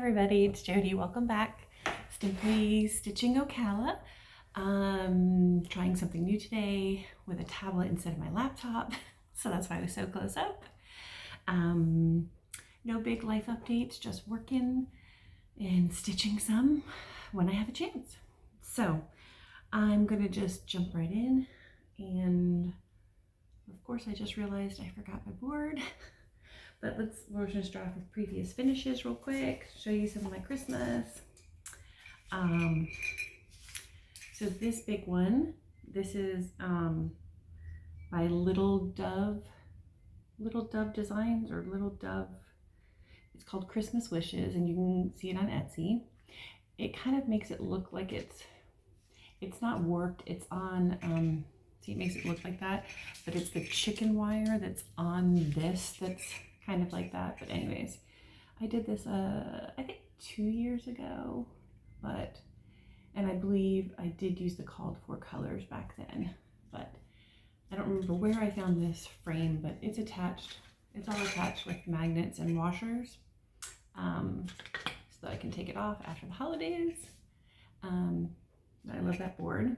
everybody, it's Jody. Welcome back. Simply Stitching Ocala. Trying something new today with a tablet instead of my laptop, so that's why I was so close up. No big life updates, just working and stitching some when I have a chance. So I'm gonna just jump right in, and of course I just realized I forgot my board. But we'll just start off with previous finishes real quick, show you some of my Christmas. So this big one, this is by Little Dove Designs, or Little Dove. It's called Christmas Wishes, and you can see it on Etsy. It kind of makes it look like it's not worked, it's on, see, it makes it look like that, but it's the chicken wire that's on this that's kind of like that. But anyways, I did this I think 2 years ago, and I believe I did use the called for colors back then, but I don't remember where I found this frame, but it's all attached with magnets and washers, so that I can take it off after the holidays. I love that board.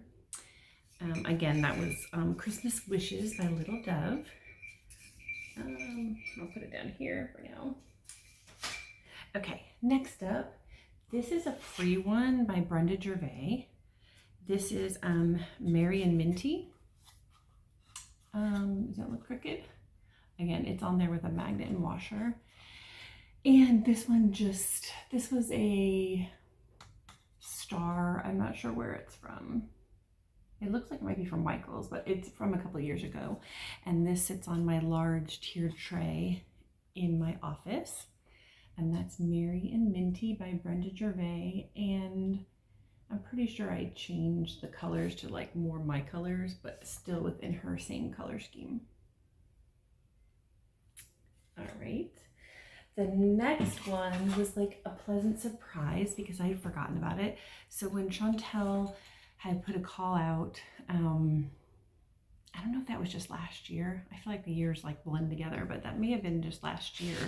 Again, that was Christmas Wishes by Little Dove. I'll put it down here for now. Okay, next up, this is a free one by Brenda J. This is Mary and Minty. Does that look crooked? Again, it's on there with a magnet and washer. And this was a star. I'm not sure where it's from. It looks like it might be from Michael's, but it's from a couple of years ago. And this sits on my large tiered tray in my office. And that's Mary and Minty by Brenda J. And I'm pretty sure I changed the colors to like more my colors, but still within her same color scheme. All right. The next one was like a pleasant surprise because I had forgotten about it. So when Chantel had put a call out, I don't know if that was just last year. I feel like the years like blend together, but that may have been just last year.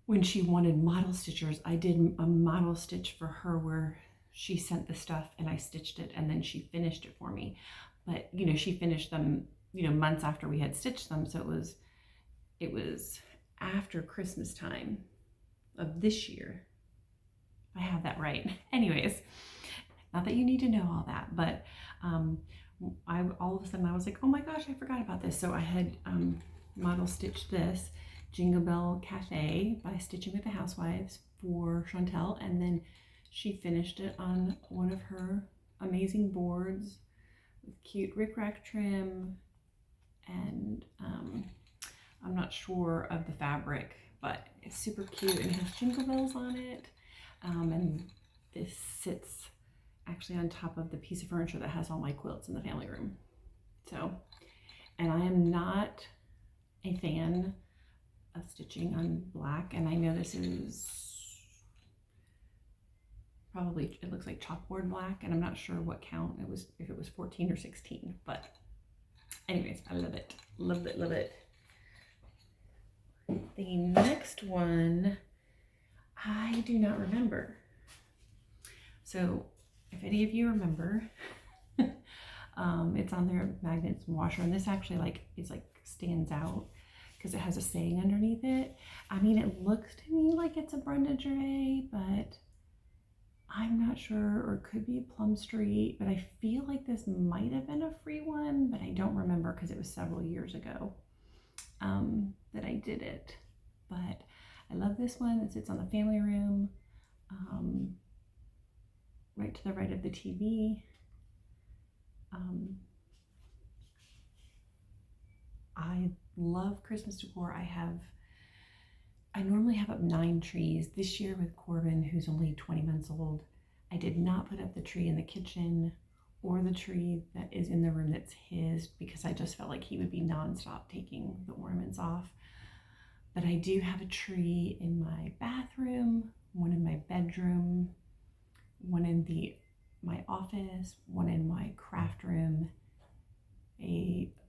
When she wanted model stitchers, I did a model stitch for her where she sent the stuff and I stitched it, and then she finished it for me. But you know, she finished them, you know, months after we had stitched them, so it was after Christmas time of this year. I have that right. Anyways, not that you need to know all that, but all of a sudden I was like, oh my gosh, I forgot about this. So I had model stitched this Jingle Bell Cafe by Stitching with the Housewives for Chantel, and then she finished it on one of her amazing boards with cute rickrack trim, and I'm not sure of the fabric, but it's super cute and it has jingle bells on it. And this sits actually on top of the piece of furniture that has all my quilts in the family room. So, and I am not a fan of stitching on black, and I know this is probably, it looks like chalkboard black, and I'm not sure what count it was, if it was 14 or 16, but anyways, I love it, love it, love it. The next one, I do not remember. So if any of you remember, it's on there, magnets and washer, and this actually stands out because it has a saying underneath it. I mean, it looks to me like it's a Brenda J, but I'm not sure, or it could be a Plum Street, but I feel like this might have been a free one, but I don't remember because it was several years ago that I did it. But I love this one. It sits on the family room, right to the right of the TV. I love Christmas decor. I normally have up 9 trees. This year with Corbin, who's only 20 months old, I did not put up the tree in the kitchen or the tree that is in the room that's his, because I just felt like he would be nonstop taking the ornaments off. But I do have a tree in my bathroom, one in my bedroom, one in my office, one in my craft room,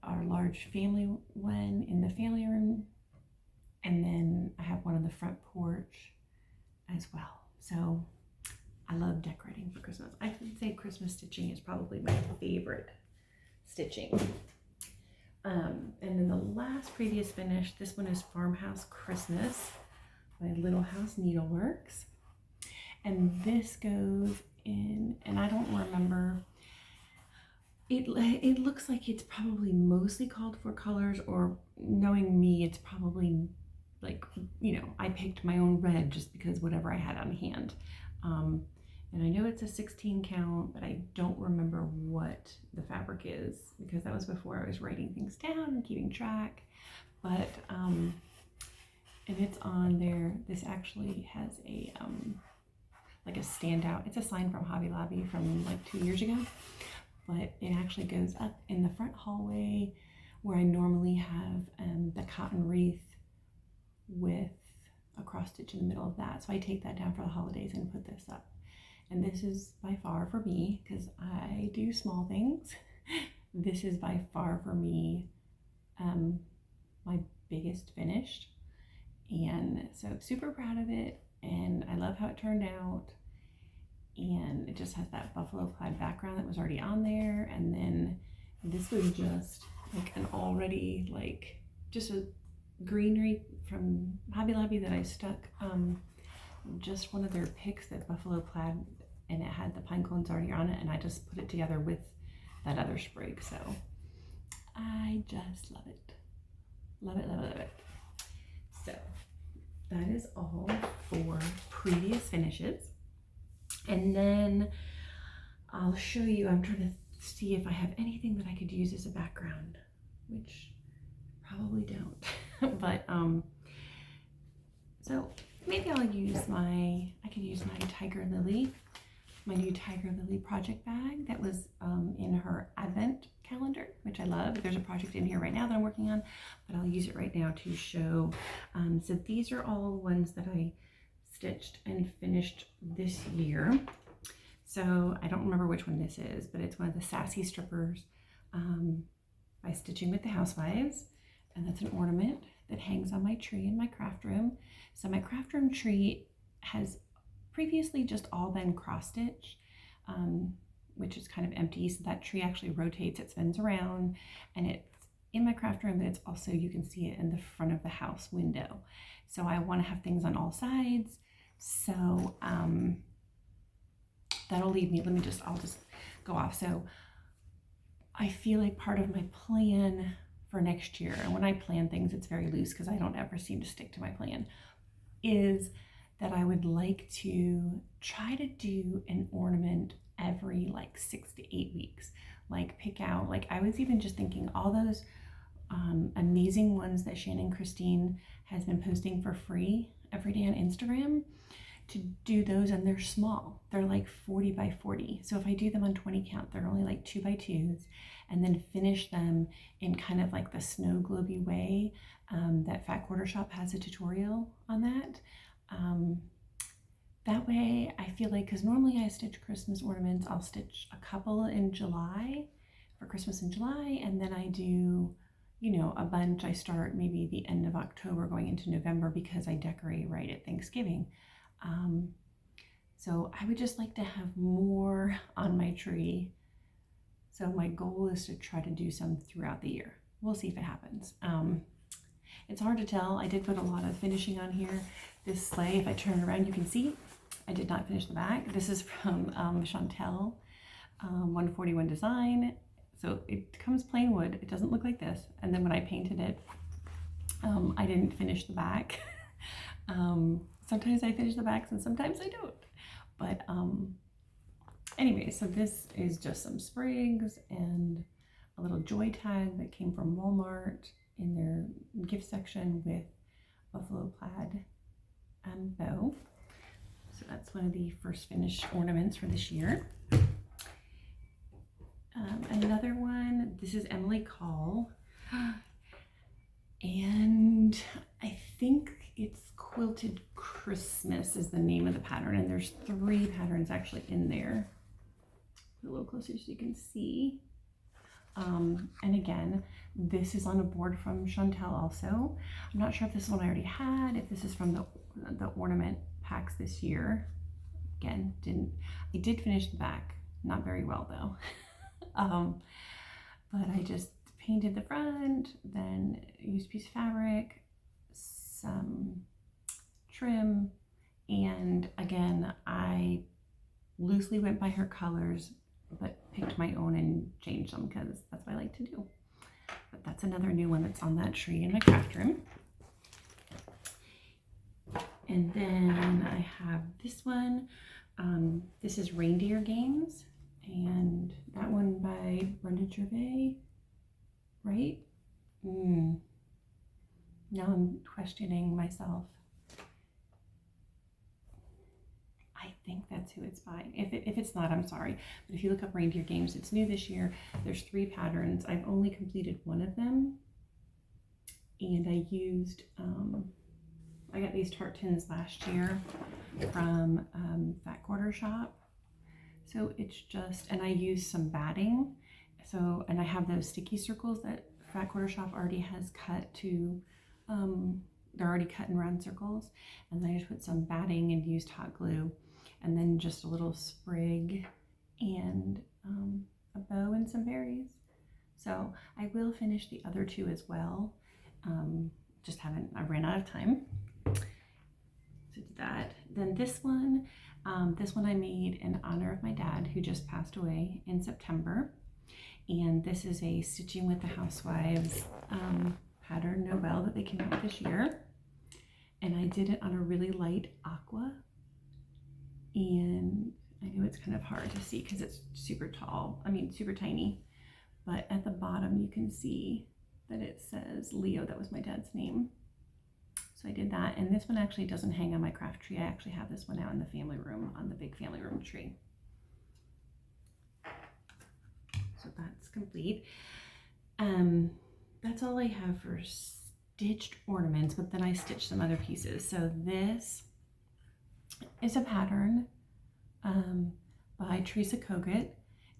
our large family one in the family room, And then I have one on the front porch as well. So I love decorating for Christmas. I would say Christmas stitching is probably my favorite stitching. And then the last previous finish, this one is Farmhouse Christmas by Little House Needleworks. And this goes in, and I don't remember, it looks like it's probably mostly called for colors, or knowing me, it's probably like, you know, I picked my own red just because whatever I had on hand. And I know it's a 16 count, but I don't remember what the fabric is because that was before I was writing things down and keeping track. But, and it's on there. This actually has a, like a standout. It's a sign from Hobby Lobby from like 2 years ago, but it actually goes up in the front hallway where I normally have the cotton wreath with a cross stitch in the middle of that. So I take that down for the holidays and put this up. And this is by far for me, because I do small things, this is by far for me my biggest finished. And so super proud of it, and I love how it turned out. And it just has that buffalo plaid background that was already on there. And then this was just like an already like just a greenery from Hobby Lobby that I stuck just one of their picks that buffalo plaid, and it had the pine cones already on it, and I just put it together with that other sprig. So I just love it. Love it, love it, love it. So that is all for previous finishes. And then I'll show you, I'm trying to see if I have anything that I could use as a background, which probably don't. But so maybe I'll use I could use my Tiger Lily, my new Tiger Lily project bag that was in her advent calendar, which I love. There's a project in here right now that I'm working on, but I'll use it right now to show. So these are all ones that I stitched and finished this year. So I don't remember which one this is, but it's one of the Sassy Strippers by Stitching with the Housewives. And that's an ornament that hangs on my tree in my craft room. So my craft room tree has previously just all been cross stitch, which is kind of empty. So that tree actually rotates, it spins around, and it's in my craft room, but it's also, you can see it in the front of the house window. So I want to have things on all sides. So that'll leave me, I'll just go off. So I feel like part of my plan for next year, and when I plan things, it's very loose because I don't ever seem to stick to my plan, is that I would like to try to do an ornament every like 6 to 8 weeks. Like pick out, like I was even just thinking all those amazing ones that Shannon Christine has been posting for free every day on Instagram, to do those, and they're small. They're like 40 by 40. So if I do them on 20 count, they're only like 2 by 2s, and then finish them in kind of like the snow globey way. That Fat Quarter Shop has a tutorial on that. That way I feel like, because normally I stitch Christmas ornaments, I'll stitch a couple in July for Christmas in July, and then I do, you know, a bunch. I start maybe the end of October going into November because I decorate right at Thanksgiving. So I would just like to have more on my tree. So my goal is to try to do some throughout the year. We'll see if it happens. It's hard to tell. I did put a lot of finishing on here. This sleigh, if I turn it around, you can see I did not finish the back. This is from Chantel, 141 Design. So it comes plain wood. It doesn't look like this. And then when I painted it, I didn't finish the back. Sometimes I finish the backs and sometimes I don't. But anyway, so this is just some sprigs and a little joy tag that came from Walmart in their gift section with buffalo plaid bow. So that's one of the first finished ornaments for this year. Another one, this is Emily Call, and I think it's Quilted Christmas is the name of the pattern, and there's 3 patterns actually in there. A little closer so you can see. And again, this is on a board from Chantel also. I'm not sure if this one I already had, if this is from the ornament packs this year. Again, I did finish the back, not very well though. But I just painted the front, then used a piece of fabric, some trim, and again, I loosely went by her colors, but picked my own and changed them because that's what I like to do. But that's another new one that's on that tree in my craft room. And then I have this one. This is Reindeer Games, and that one by Brenda J, right? Now I'm questioning myself. I think that's who it's by. If it's not, I'm sorry. But if you look up Reindeer Games, it's new this year. There's 3 patterns. I've only completed one of them. And I used, I got these tart tins last year from Fat Quarter Shop. So it's just, and I used some batting. So, and I have those sticky circles that Fat Quarter Shop already has cut to, they're already cut in round circles. And then I just put some batting and used hot glue. And then just a little sprig and a bow and some berries. So I will finish the other 2 as well. I ran out of time to do that. Then this one I made in honor of my dad who just passed away in September. And this is a Stitching with the Housewives pattern Noel that they came out this year. And I did it on a really light aqua. And I know it's kind of hard to see because it's super tiny. But at the bottom you can see that it says Leo. That was my dad's name. So I did that. And this one actually doesn't hang on my craft tree. I actually have this one out in the family room, on the big family room tree. So that's complete. That's all I have for stitched ornaments, but then I stitched some other pieces. So this is a pattern by Teresa K,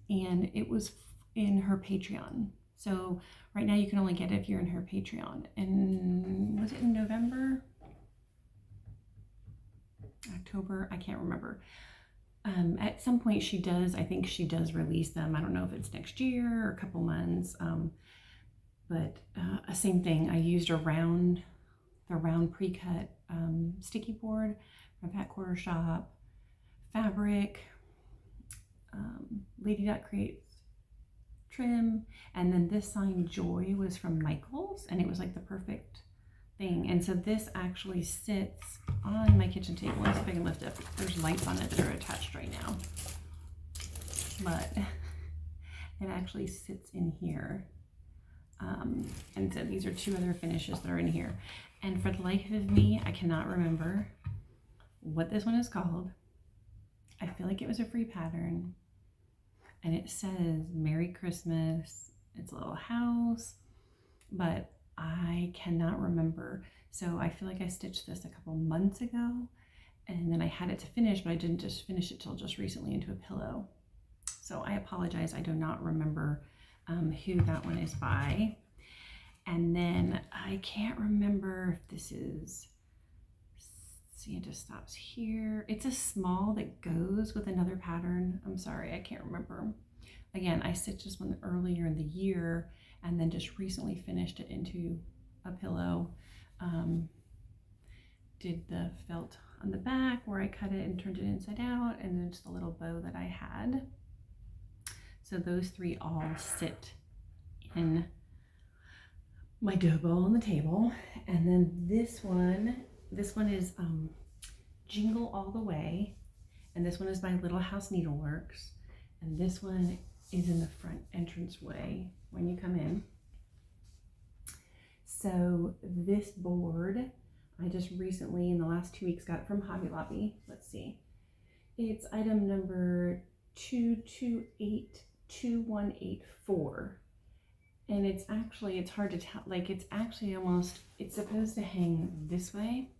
and it was in her Patreon. So right now you can only get it if you're in her Patreon. And was it in November? October? I can't remember. At some point I think she does release them. I don't know if it's next year or a couple months. But same thing. I used the round pre-cut sticky board from Fat Quarter Shop, fabric, Lady Duck Creates trim, and then this sign Joy was from Michael's, and it was like the perfect thing. And so this actually sits on my kitchen table. Let's see if I can lift it up. There's lights on it that are attached right now, but it actually sits in here. And so these are 2 other finishes that are in here. And for the life of me, I cannot remember what this one is called. I feel like it was a free pattern. And it says Merry Christmas. It's a little house, but I cannot remember. So I feel like I stitched this a couple months ago, and then I had it to finish, but I didn't just finish it till just recently into a pillow. So I apologize. I do not remember who that one is by. And then I can't remember if this is, see, it just stops here. It's a small that goes with another pattern. I'm sorry, I can't remember. Again, I stitched this one earlier in the year and then just recently finished it into a pillow. Did the felt on the back where I cut it and turned it inside out, and then just a little bow that I had. So those 3 all sit in my dough bowl on the table. And then this one is Jingle All the Way, and this one is by Little House Needleworks, and this one is in the front entrance way when you come in. So this board, I just recently in the last 2 weeks got it from Hobby Lobby. Let's see, it's item number 22821884. And it's hard to tell, like it's supposed to hang this way.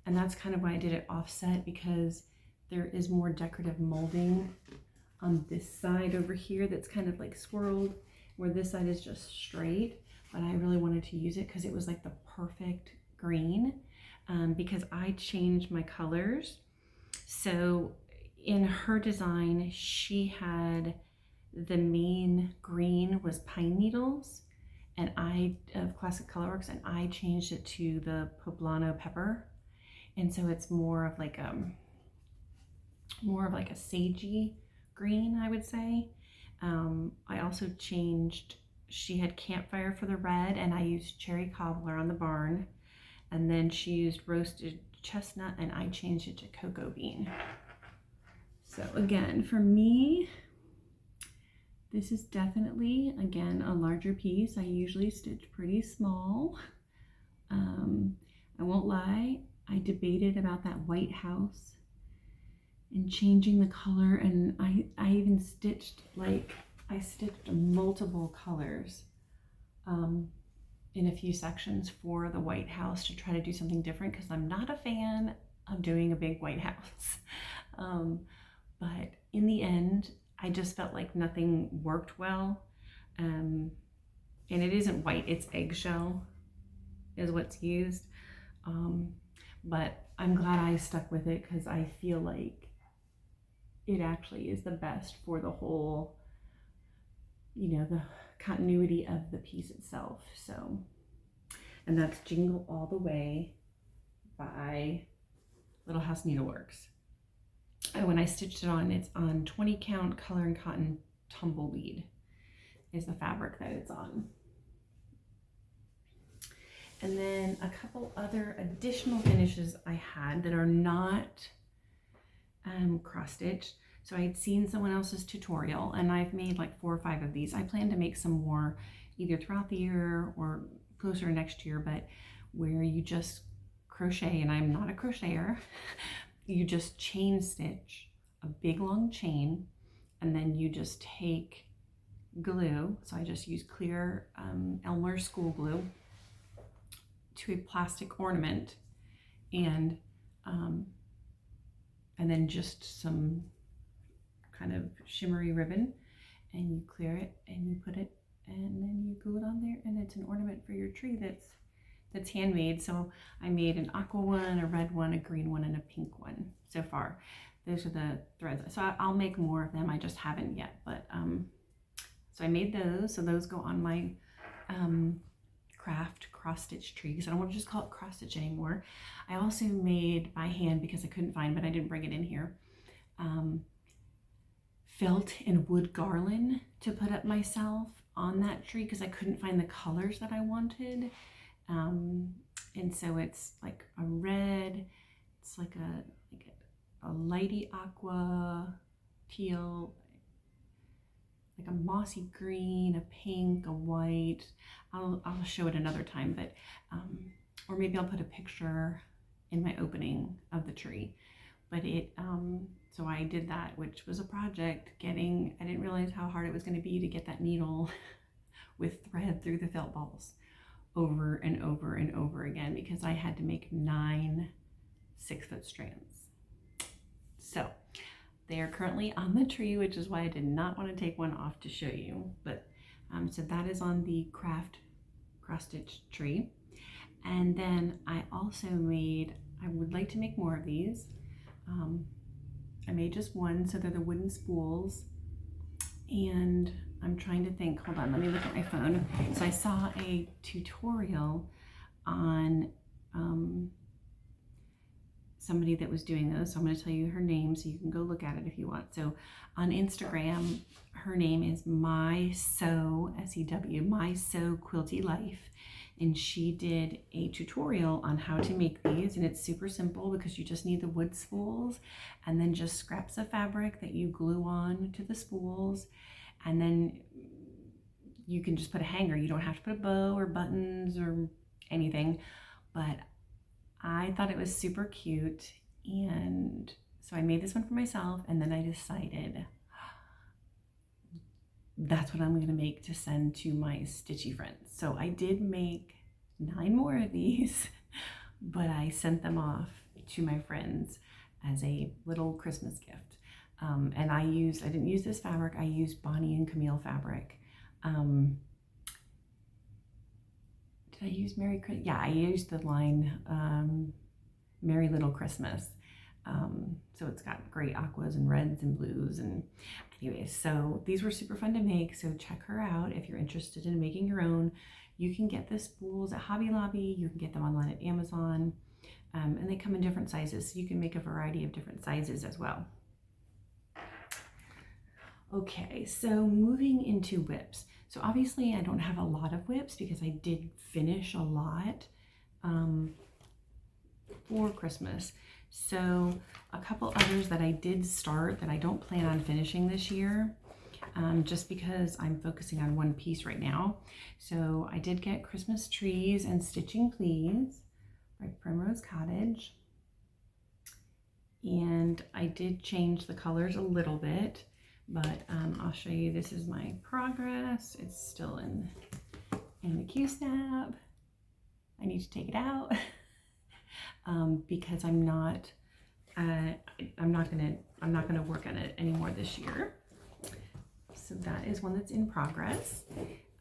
And that's kind of why I did it offset, because there is more decorative molding on this side over here that's kind of like swirled. where this side is just straight, but I really wanted to use it because it was like the perfect green, because I changed my colors. So in her design, she had the main green was pine needles, and I of Classic Colorworks, and I changed it to the poblano pepper, and so it's more of like a sagey green, I would say. I also changed, she had campfire for the red, and I used cherry cobbler on the barn, and then she used roasted chestnut, and I changed it to cocoa bean. So again, for me, this is definitely, again, a larger piece. I usually stitch pretty small. I won't lie, I debated about that white house and changing the color, and I even stitched, like, I stitched multiple colors in a few sections for the white house to try to do something different, because I'm not a fan of doing a big white house. But in the end, I just felt like nothing worked well. And it isn't white, it's eggshell is what's used. But I'm glad I stuck with it, because I feel like it actually is the best for the whole, you know, the continuity of the piece itself. So, and that's Jingle All the Way by Little House Needleworks. And when I stitched it on, it's on 20 count color and cotton tumbleweed is the fabric that it's on. And then a couple other additional finishes I had that are not cross stitched. So I had seen someone else's tutorial, and I've made like 4 or 5 of these. I plan to make some more either throughout the year or closer next year, but where you just crochet, and I'm not a crocheter, you just chain stitch a big long chain, and then you just take glue. So I just use clear Elmer school glue to a plastic ornament, and then just some kind of shimmery ribbon, and you clear it and you put it, and then you glue it on there, and it's an ornament for your tree that's handmade. So I made an aqua one, a red one, a green one, and a pink one so far. Those are the threads. So I'll make more of them. I just haven't yet, but so I made those. So those go on my craft cross stitch tree, because I don't want to just call it cross stitch anymore. I also made by hand, because I couldn't find, but I didn't bring it in here, felt and wood garland to put up myself on that tree, because I couldn't find the colors that I wanted. And so it's like a red, it's like a lighty aqua, teal, like a mossy green, a pink, a white. I'll show it another time, but or maybe I'll put a picture in my opening of the tree. But it so I did that, which was a project. I didn't realize how hard it was going to be to get that needle with thread through the felt balls over and over and over again, because I had to make 9 6-foot strands. So they are currently on the tree, which is why I did not want to take one off to show you. But so that is on the craft cross stitch tree. And then I also I would like to make more of these. I made just one, so they're the wooden spools, and I'm trying to think, hold on, let me look at my phone. So I saw a tutorial on somebody that was doing those, so I'm going to tell you her name so you can go look at it if you want. So on Instagram, her name is My Sew, S-E-W, My Sew Quilty Life, and she did a tutorial on how to make these, and it's super simple, because you just need the wood spools and then just scraps of fabric that you glue on to the spools, and then you can just put a hanger. You don't have to put a bow or buttons or anything, but I thought it was super cute, and so I made this one for myself, and then I decided that's what I'm going to make to send to my stitchy friends. So I did make 9 more of these, but I sent them off to my friends as a little Christmas gift. And I didn't use this fabric, I used Bonnie and Camille fabric. Did I use Merry Christmas? Yeah, I used the line Merry Little Christmas. So it's got great aquas and reds and blues. And anyways, so these were super fun to make. So check her out if you're interested in making your own. You can get the spools at Hobby Lobby. You can get them online at Amazon. And they come in different sizes. So you can make a variety of different sizes as well. Okay, so moving into whips. So obviously I don't have a lot of whips because I did finish a lot for Christmas. So a couple others that I did start that I don't plan on finishing this year, just because I'm focusing on one piece right now. So I did get Christmas Trees and Stitching Please by Primrose Cottage. And I did change the colors a little bit, but I'll show you, this is my progress. It's still in the Q-snap. I need to take it out because I'm not gonna work on it anymore this year. So that is one that's in progress.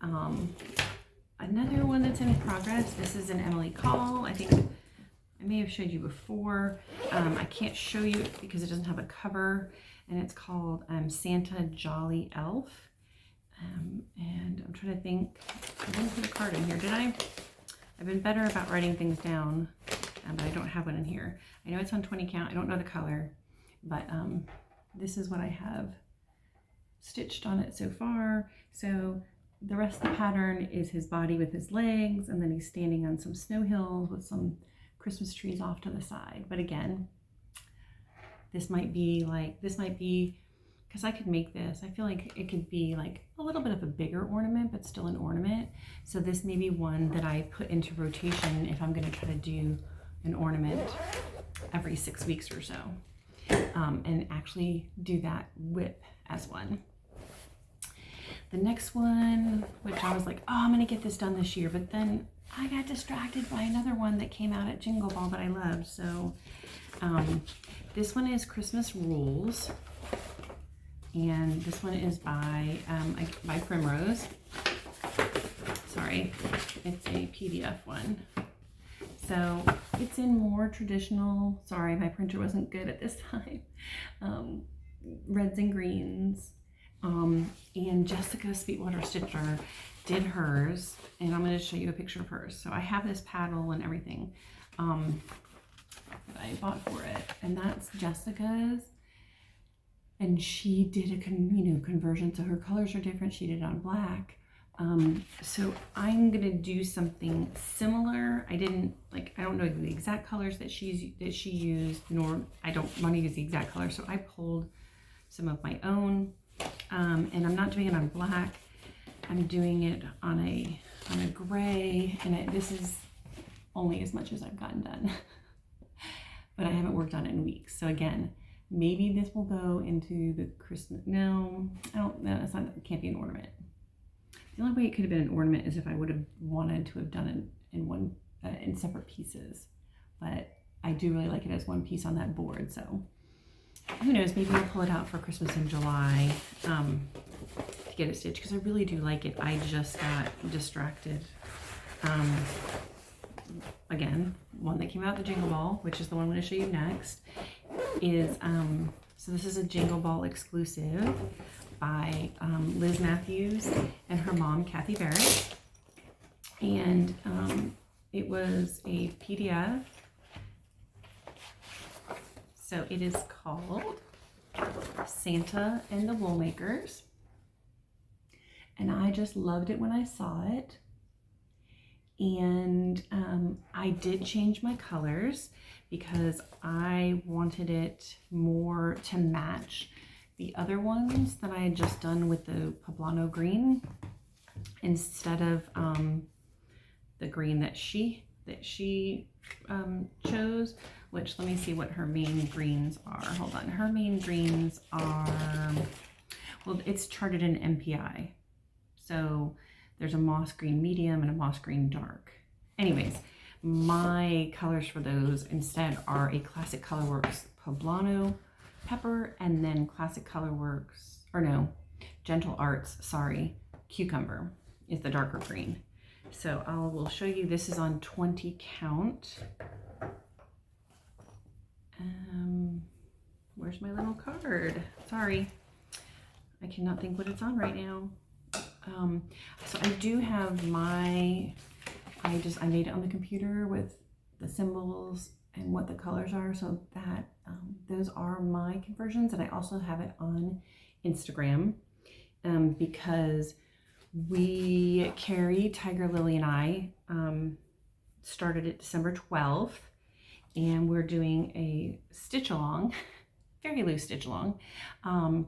Another one that's in progress, this is an Emily Call. I think I may have showed you before. I can't show you it because it doesn't have a cover, and it's called Santa Jolly Elf. And I'm trying to think, I didn't put a card in here, did I? I've been better about writing things down, but I don't have one in here. I know it's on 20 count, I don't know the color, but this is what I have stitched on it so far. So the rest of the pattern is his body with his legs, and then he's standing on some snow hills with some Christmas trees off to the side. But again, this might be, because I could make this, I feel like it could be like a little bit of a bigger ornament, but still an ornament. So this may be one that I put into rotation if I'm going to try to do an ornament every 6 weeks or so, and actually do that whip as one. The next one, which I was like, oh, I'm going to get this done this year, but then I got distracted by another one that came out at Jingle Ball that I loved. So this one is Christmas Rules, and this one is by Primrose. Sorry, it's a PDF one. So it's in more traditional, sorry, my printer wasn't good at this time, reds and greens. And Jessica Sweetwater Stitcher did hers, and I'm going to show you a picture of hers. So I have this paddle and everything that I bought for it, and that's Jessica's. And she did a conversion, so her colors are different. She did it on black. So I'm gonna do something similar. I don't know the exact colors that she used, nor I don't want to use the exact color. So I pulled some of my own, and I'm not doing it on black. I'm doing it on a gray, and this is only as much as I've gotten done. But I haven't worked on it in weeks. So again, maybe this will go into the Christmas. No, I don't. No, it's not. It can't be an ornament. The only way it could have been an ornament is if I would have wanted to have done it in one in separate pieces. But I do really like it as one piece on that board. So who knows? Maybe I'll pull it out for Christmas in July to get it stitched, because I really do like it. I just got distracted. Again, one that came out the Jingle Ball, which is the one I'm going to show you next, is so this is a Jingle Ball exclusive by Liz Matthews and her mom, Kathy Barrett. And it was a PDF. So it is called Santa and the Woolmakers. And I just loved it when I saw it. And I did change my colors because I wanted it more to match the other ones that I had just done with the poblano green, instead of the green that she chose, which, let me see what her main greens are. Hold on. Her main greens are, well, it's charted in MPI. So there's a moss green medium and a moss green dark. Anyways, my colors for those instead are a Classic Colorworks poblano pepper, and then Classic Colorworks, or no, Gentle Arts, sorry, cucumber is the darker green. So I will show you, this is on 20 count. Where's my little card? Sorry, I cannot think what it's on right now. So I do have I made it on the computer with the symbols and what the colors are, so that those are my conversions. And I also have it on Instagram because Carrie, Tiger Lily, and I started it December 12th, and we're doing a stitch along, very loose stitch along, and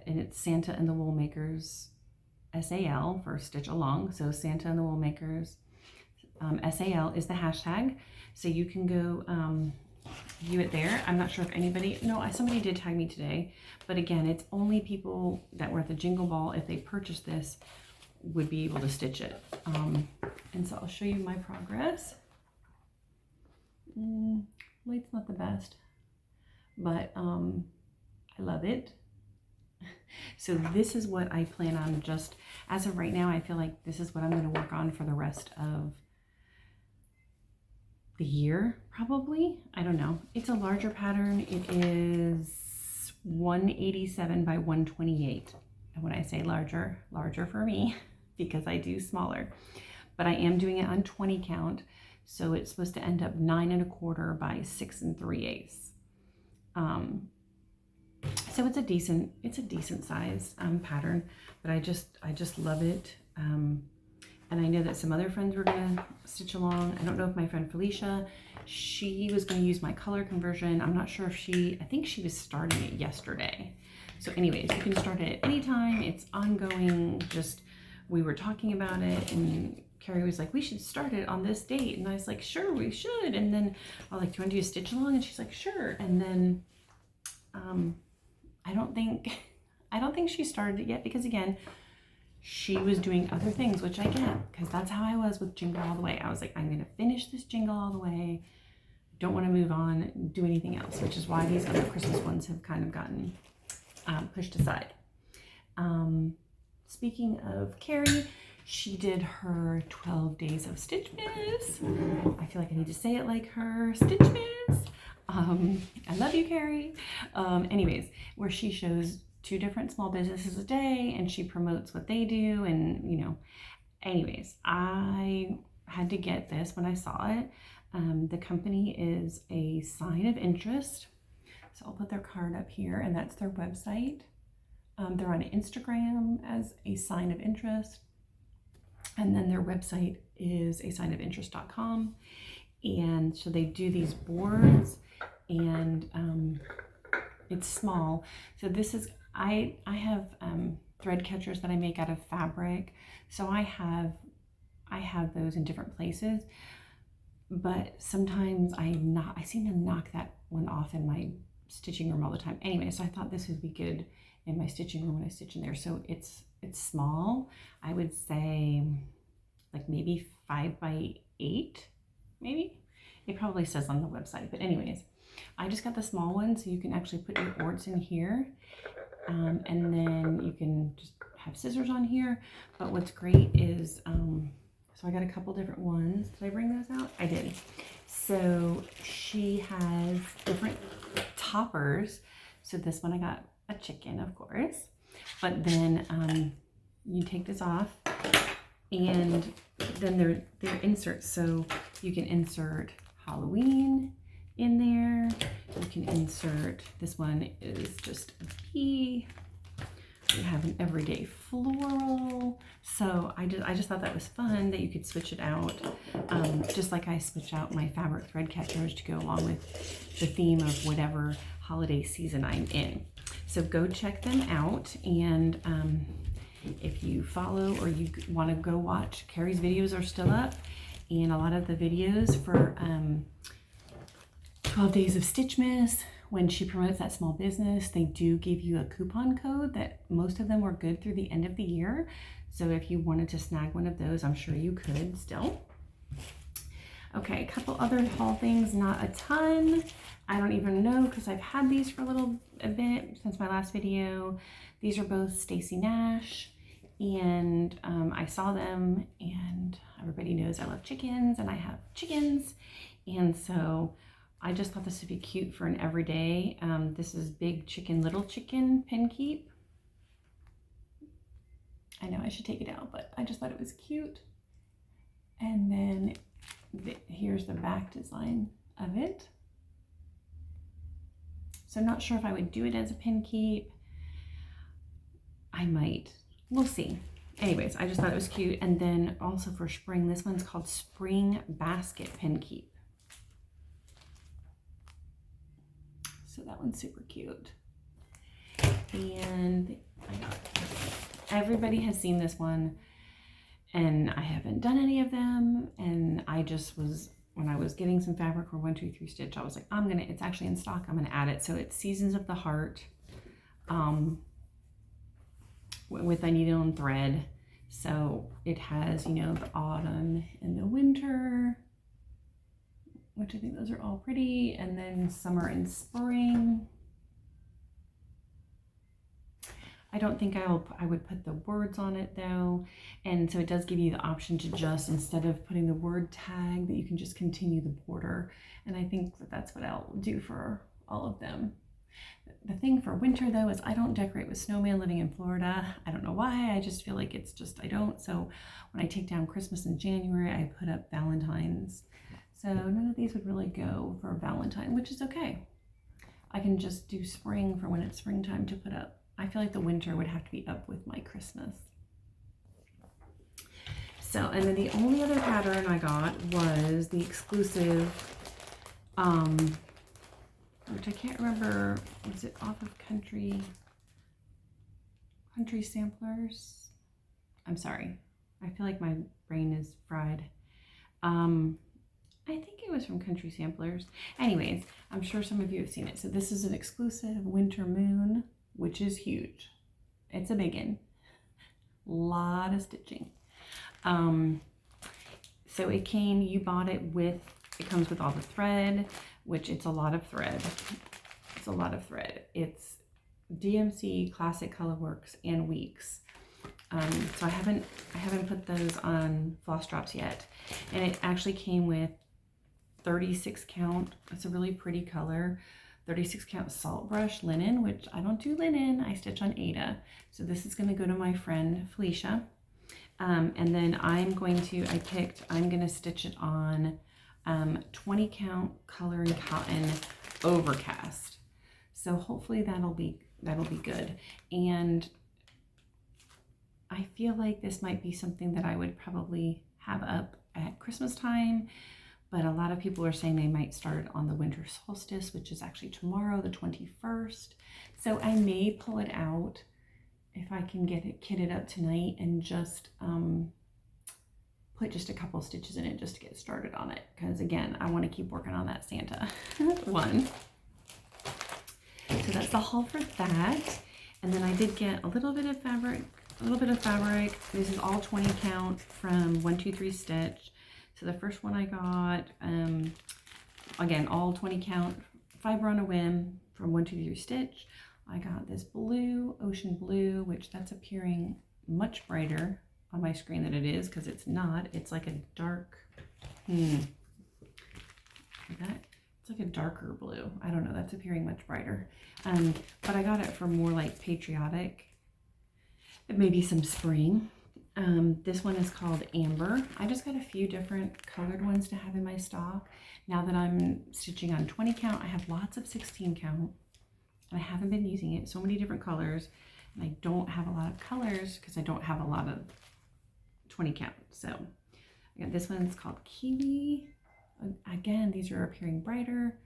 it's Santa and the Woolmakers SAL for stitch along. So Santa and the Woolmakers SAL is the hashtag, so you can go view it there. I'm not sure if somebody did tag me today, but again, it's only people that were at the Jingle Ball, if they purchased this, would be able to stitch it. And so I'll show you my progress. Light's not the best, but I love it. So this is what I plan on, just as of right now. I feel like this is what I'm going to work on for the rest of the year, probably. I don't know. It's a larger pattern. It is 187 by 128. And when I say larger for me, because I do smaller, but I am doing it on 20 count. So it's supposed to end up 9 1/4 by 6 3/8. So it's a decent size pattern, but I just love it. And I know that some other friends were gonna stitch along. I don't know if my friend Felicia, she was gonna use my color conversion. I'm not sure if I think she was starting it yesterday. So anyways, you can start it at any time. It's ongoing. Just, we were talking about it, and Carrie was like, we should start it on this date. And I was like, sure, we should. And then I was like, do you want to do a stitch along? And she's like, sure. And then I don't think she started it yet, because again, she was doing other things, which I get, because that's how I was with Jingle All the Way. I was like, I'm going to finish this Jingle All the Way. Don't want to move on and do anything else, which is why these other Christmas ones have kind of gotten pushed aside. Speaking of Carrie, she did her 12 days of Stitchmas. I feel like I need to say it like her, Stitchmas. I love you, Carrie. Anyways, where she shows 2 different small businesses a day, and she promotes what they do, and anyways, I had to get this when I saw it. The company is A Sign of Interest, so I'll put their card up here, and that's their website. They're on Instagram as A Sign of Interest, and then their website is asignofInterest.com. And so they do these boards, and it's small. So this is, I have thread catchers that I make out of fabric. So I have those in different places, but sometimes I seem to knock that one off in my stitching room all the time. Anyway, so I thought this would be good in my stitching room when I stitch in there. So it's small. I would say like maybe 5 by 8, maybe. It probably says on the website, but anyways, I just got the small one, so you can actually put your orts in here, and then you can just have scissors on here. But what's great is, so I got a couple different ones. Did I bring those out? I did. So she has different toppers. So this one I got a chicken, of course, but then you take this off, and then they're inserts. So you can insert Halloween in there. You can insert, this one is just a bee. We have an everyday floral. So I just thought that was fun, that you could switch it out, just like I switch out my fabric thread catchers to go along with the theme of whatever holiday season I'm in. So go check them out, and if you follow or you want to go watch, Carrie's videos are still up, and a lot of the videos for 12 Days of Stitchmas, when she promotes that small business, they do give you a coupon code that most of them were good through the end of the year. So if you wanted to snag one of those, I'm sure you could still. Okay, a couple other haul things, not a ton. I don't even know, because I've had these for a bit since my last video. These are both Stacy Nash, and I saw them, and everybody knows I love chickens and I have chickens, and so I just thought this would be cute for an everyday. This is Big Chicken Little Chicken pin keep. I know I should take it out, but I just thought it was cute. And then here's the back design of it. So I'm not sure if I would do it as a pin keep. I might, we'll see. Anyways, I just thought it was cute. And then also for spring, this one's called Spring Basket Pin Keep. So that one's super cute. And I got, everybody has seen this one, and I haven't done any of them. And I just was, when I was getting some fabric for 123 Stitch, I was like, it's actually in stock, I'm gonna add it. So it's Seasons of the Heart with a needle and thread. So it has, you know, the autumn and the winter, which I think those are all pretty, and then summer and spring. I don't think I would put the words on it though. And so it does give you the option to just, instead of putting the word tag, that you can just continue the border. And I think that that's what I'll do for all of them. The thing for winter though is I don't decorate with snowman living in Florida. I don't know why, I just feel like it's just, I don't. So when I take down Christmas in January, I put up Valentine's. So none of these would really go for Valentine, which is okay. I can just do spring for when it's springtime to put up. I feel like the winter would have to be up with my Christmas. So, and then the only other pattern I got was the exclusive, which I can't remember, was it off of Country Samplers? I'm sorry, I feel like my brain is fried. I think it was from Country Samplers. Anyways, I'm sure some of you have seen it. So this is an exclusive Winter Moon, which is huge. It's a biggin. Lot of stitching. So it came, you bought it with, it comes with all the thread, which it's a lot of thread. It's a lot of thread. It's DMC, Classic Colorworks, and Weeks. So I haven't put those on floss drops yet. And it actually came with 36 count. It's a really pretty color. 36 count salt brush linen, which I don't do linen, I stitch on Ada. So this is gonna go to my friend Felicia. And then I'm going to stitch it on 20 count color and cotton overcast. So hopefully that'll be good. And I feel like this might be something that I would probably have up at Christmas time. But a lot of people are saying they might start it on the winter solstice, which is actually tomorrow, the 21st. So I may pull it out if I can get it kitted up tonight and just put just a couple stitches in it just to get started on it. Because again, I want to keep working on that Santa one. So that's the haul for that. And then I did get a little bit of fabric. This is all 20 count from 123 Stitch. So the first one I got, again, all 20 count, fiber on a whim from 123 Stitch. I got this blue, ocean blue, which that's appearing much brighter on my screen than it is, because it's not. It's like a dark, it's like a darker blue. I don't know, that's appearing much brighter. But I got it for more like patriotic, maybe some spring. This one is called Amber. I just got a few different colored ones to have in my stock. Now that I'm stitching on 20 count, I have lots of 16 count. And I haven't been using it, so many different colors. And I don't have a lot of colors because I don't have a lot of 20 count. So I got this one's called Kiwi. Again, these are appearing brighter.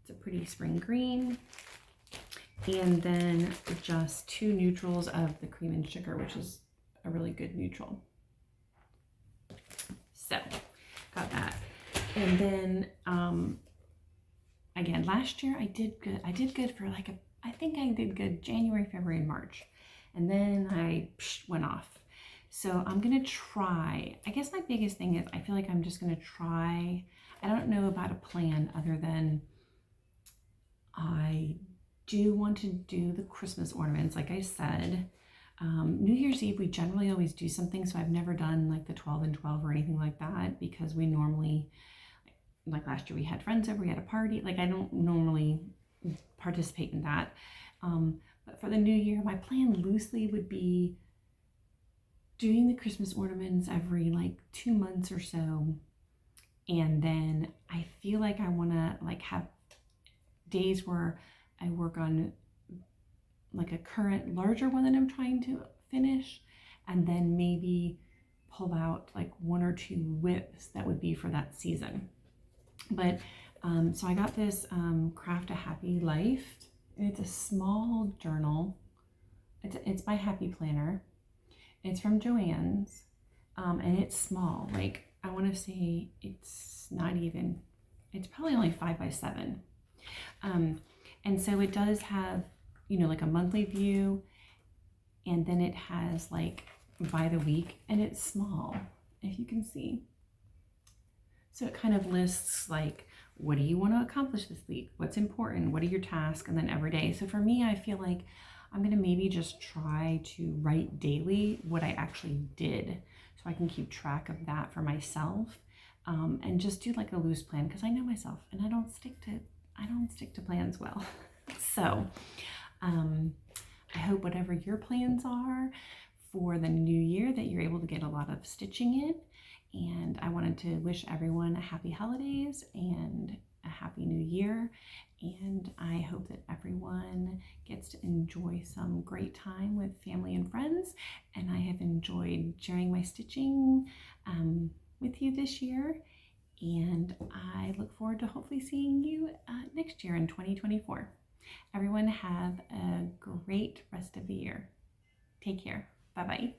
It's a pretty spring green. And then just two neutrals of the Cream and Sugar, which is a really good neutral. So got that. And then again, last year I did good for like I think I did good January, February, and March, and then I went off. So I'm gonna try, I guess my biggest thing is I feel like I'm just gonna try. I don't know about a plan other than I do want to do the Christmas ornaments, like I said. New Year's Eve, we generally always do something, so I've never done like the 12 and 12 or anything like that, because we normally, like last year we had friends over, we had a party. Like I don't normally participate in that. But for the new year, my plan loosely would be doing the Christmas ornaments every like 2 months or so. And then I feel like I want to like have days where I work on like a current larger one that I'm trying to finish, and then maybe pull out like 1 or 2 whips that would be for that season. But so I got this Craft a Happy Life, and it's a small journal. It's by Happy Planner. It's from Joann's, and it's small. Like I want to say it's not even, it's probably only 5 by 7. And so it does have, you know, like a monthly view, and then it has like by the week, and it's small, if you can see. So it kind of lists like, what do you want to accomplish this week? What's important? What are your tasks? And then every day. So for me, I feel like I'm going to maybe just try to write daily what I actually did, so I can keep track of that for myself, and just do like a loose plan, because I know myself and I don't stick to plans well. So I hope whatever your plans are for the new year, that you're able to get a lot of stitching in. And I wanted to wish everyone a happy holidays and a happy new year. And I hope that everyone gets to enjoy some great time with family and friends. And I have enjoyed sharing my stitching with you this year. And I look forward to hopefully seeing you next year in 2024. Everyone have a great rest of the year. Take care. Bye-bye.